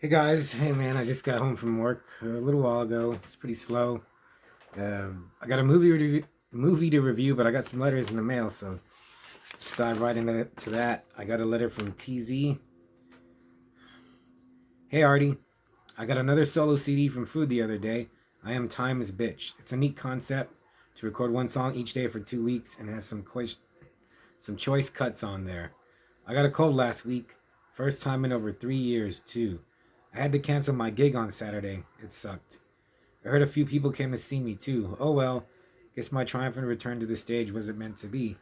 Hey guys, hey man, I just got home from work a little while ago. It's pretty slow. I got a movie to review, but I got some letters in the mail, so let's dive right into that. I got a letter from TZ. Hey Artie, I got another solo CD from Food the other day. I Am Time's Bitch. It's a neat concept to record one song each day for 2 weeks and has some choice cuts on there. I got a cold last week, first time in over 3 years too. I had to cancel my gig on Saturday. It sucked. I heard a few people came to see me too. Oh well, guess my triumphant return to the stage wasn't meant to be.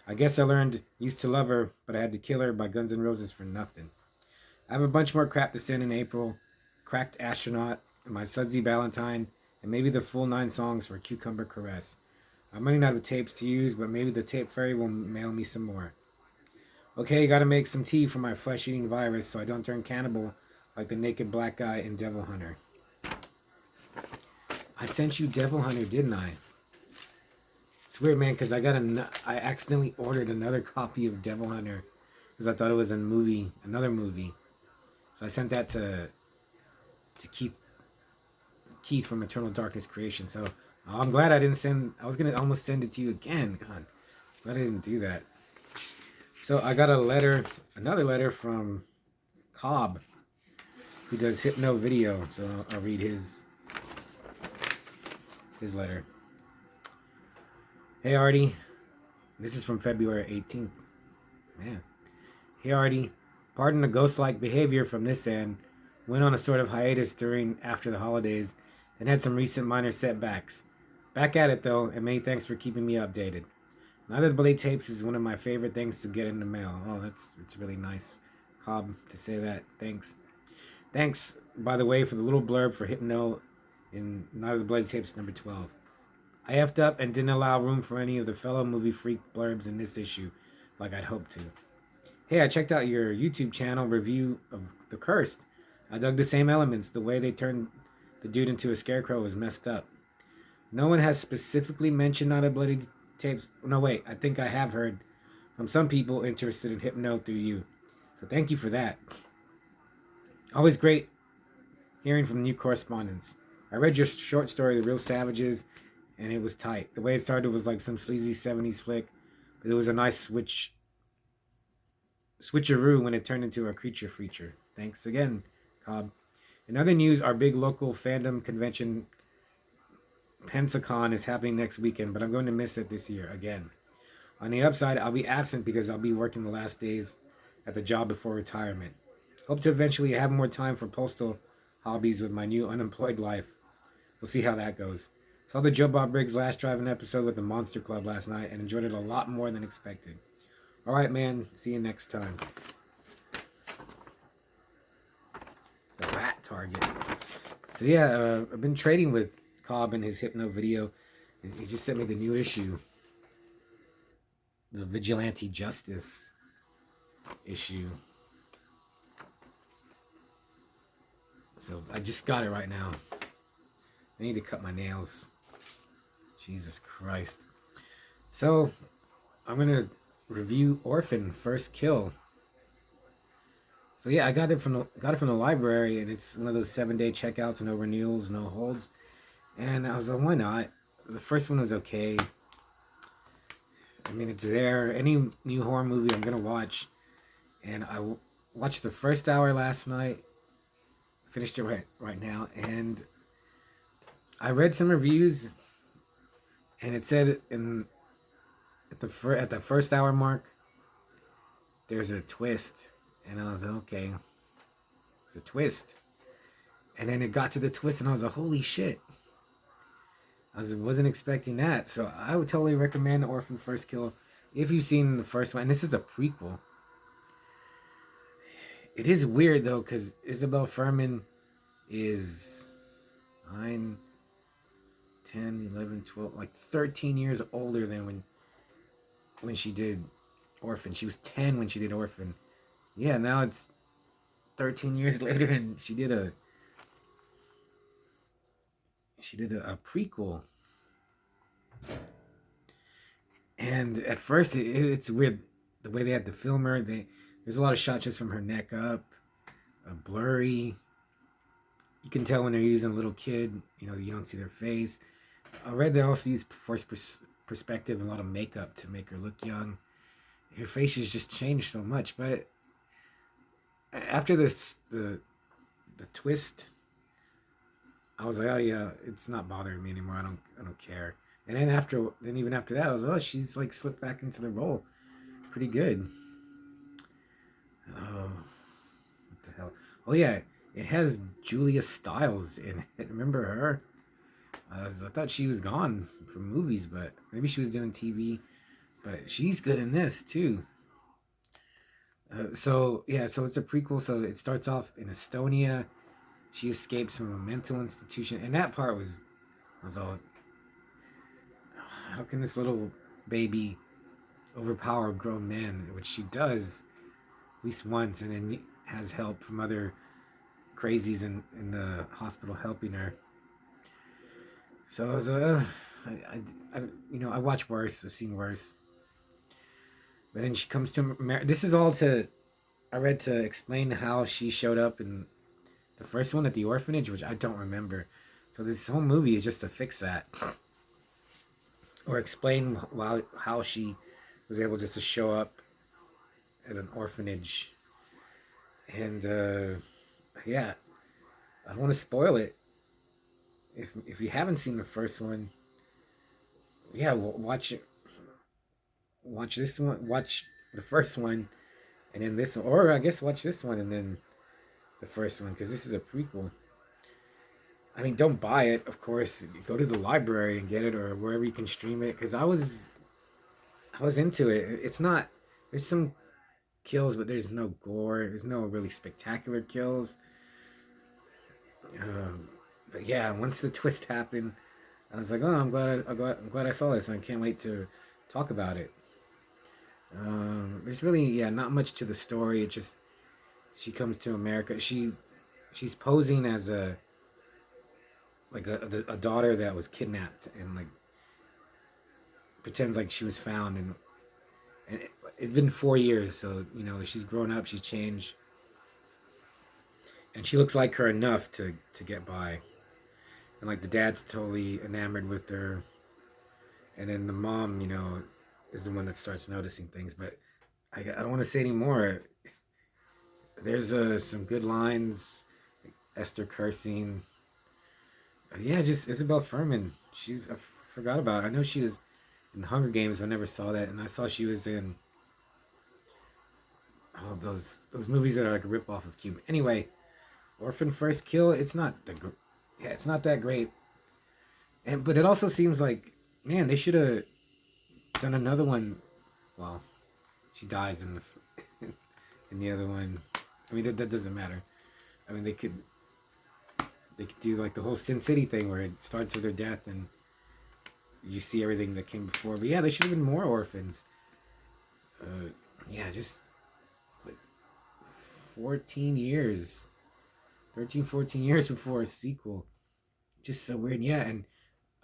I guess I learned used to love her, but I had to kill her by Guns N' Roses for nothing. I have a bunch more crap to send in April. Cracked Astronaut, My Sudsy Valentine, and maybe the full 9 songs for Cucumber Caress. I'm running out of tapes to use, but maybe the tape fairy will mail me some more. Okay, gotta make some tea for my flesh-eating virus so I don't turn cannibal like the naked black guy in Devil Hunter. I sent you Devil Hunter, didn't I? It's weird, man, because I accidentally ordered another copy of Devil Hunter because I thought it was another movie. So I sent that to Keith from Eternal Darkness Creation. So I'm glad I didn't send. I was gonna almost send it to you again. God, glad I didn't do that. So I got another letter from Cobb, who does hypno video. So I'll read his letter. Hey Artie, this is from February 18th. Man. Hey Artie, pardon the ghost-like behavior from this end. Went on a sort of hiatus after the holidays, then had some recent minor setbacks. Back at it though, and many thanks for keeping me updated. Night of the Blade tapes is one of my favorite things to get in the mail. Oh, it's really nice, Cobb, to say that. Thanks. Thanks, by the way, for the little blurb for Hypno in Night of the Blade tapes number 12. I effed up and didn't allow room for any of the fellow movie freak blurbs in this issue, like I'd hoped to. Hey, I checked out your YouTube channel review of The Cursed. I dug the same elements. The way they turned the dude into a scarecrow was messed up. No one has specifically mentioned Not a Bloody Tapes. No, wait, I think I have heard from some people interested in Hypno through you. So thank you for that. Always great hearing from new correspondents. I read your short story, The Real Savages, and it was tight. The way it started was like some sleazy 70s flick, but it was a nice switcheroo when it turned into a creature feature. Thanks again, Cobb. In other news, our big local fandom convention, Pensacon, is happening next weekend, but I'm going to miss it this year again. On the upside, I'll be absent because I'll be working the last days at the job before retirement. Hope to eventually have more time for postal hobbies with my new unemployed life. We'll see how that goes. Saw the Joe Bob Briggs Last Driving episode with the Monster Club last night and enjoyed it a lot more than expected. Alright, man. See you next time. The rat target. So yeah, I've been trading with Cobb and his hypno video. He just sent me the new issue. The Vigilante Justice issue. So I just got it right now. I need to cut my nails. Jesus Christ. So I'm gonna review Orphan First Kill. So yeah, I got it from the library, and it's one of those 7-day checkouts, no renewals, no holds. And I was like, why not? The first one was okay. I mean, it's there. Any new horror movie I'm gonna watch, and I watched the first hour last night. Finished it right now, and I read some reviews, and it said at the first hour mark, there's a twist, and I was like, okay, there's a twist, and then it got to the twist, and I was like, holy shit, wasn't expecting that. So I would totally recommend Orphan First Kill if you've seen the first one. And this is a prequel. It is weird though, because Isabel Furman is 9, 10, 11, 12, like 13 years older than when she did Orphan. She was 10 when she did Orphan. Yeah, now it's 13 years later, and she did a prequel. And at first, it's weird the way they had to film her. There's a lot of shots just from her neck up, blurry. You can tell when they're using a little kid. You don't see their face. I read they also use forced perspective and a lot of makeup to make her look young. Her face has just changed so much. But after the twist, I was like, oh yeah, it's not bothering me anymore. I don't care. And then even after that, I was, oh, she's like slipped back into the role, pretty good. Oh, what the hell? Oh yeah, it has Julia Stiles in it. Remember her? I thought she was gone from movies, but maybe she was doing TV. But she's good in this too. So it's a prequel. So it starts off in Estonia. She escapes from a mental institution, and that part was all. How can this little baby overpower a grown man? Which she does at least once, and then has help from other crazies in the hospital helping her. So I was I watch worse. I've seen worse. But then she comes to America. This is all to I read to explain how she showed up in the first one at the orphanage, which I don't remember. So this whole movie is just to fix that, or explain how she was able just to show up at an orphanage. And yeah, I don't want to spoil it. If you haven't seen the first one, yeah, well, watch it. Watch this one. Watch the first one, and then this one, or I guess watch this one and then the first one, because this is a prequel. I mean, don't buy it, of course. Go to the library and get it, or wherever you can stream it. Because I was into it. It's not. There's some kills, but there's no gore. There's no really spectacular kills. But yeah, once the twist happened, I was like, oh, I'm glad I saw this. And I can't wait to talk about it. There's really, yeah, not much to the story. It just she comes to America. She's posing as a daughter that was kidnapped, and like pretends like she was found, and it's been 4 years, so she's grown up, she's changed, and she looks like her enough to get by. And like the dad's totally enamored with her, and then the mom, is the one that starts noticing things. But I don't want to say any more. There's some good lines, like Esther cursing. Yeah, just Isabel Furman. I forgot about her. I know she was in Hunger Games, but I never saw that, and I saw she was in all those movies that are like a rip off of Cube. Anyway, Orphan First Kill. It's not that great, but it also seems like, man, they should have done another one. Well, she dies in the other one. I mean, that doesn't matter. I mean, they could do like the whole Sin City thing where it starts with her death and you see everything that came before. But yeah, there should have been more orphans. Yeah, just like 14 years, 13, 14 years before a sequel. Just so weird. Yeah, and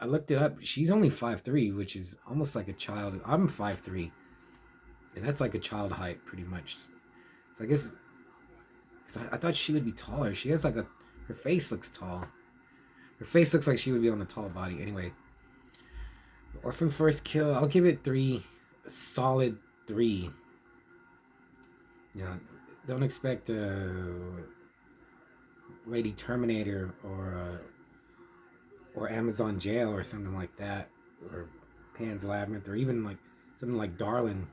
I looked it up. She's only 5'3", which is almost like a child. I'm 5'3", and that's like a child height pretty much. So I guess, because I thought she would be taller. She has like her face looks tall. Her face looks like she would be on a tall body. Anyway, Orphan First Kill, I'll give it 3, a solid 3. Don't expect Lady Terminator or Amazon Jail or something like that, or Pan's Labyrinth, or even like something like Darlin.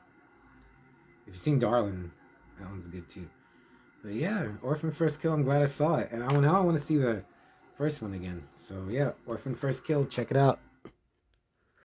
If you've seen Darlin, that one's good too. But yeah, Orphan First Kill, I'm glad I saw it, and now I want to see the first one again. So yeah, Orphan First Kill, check it out.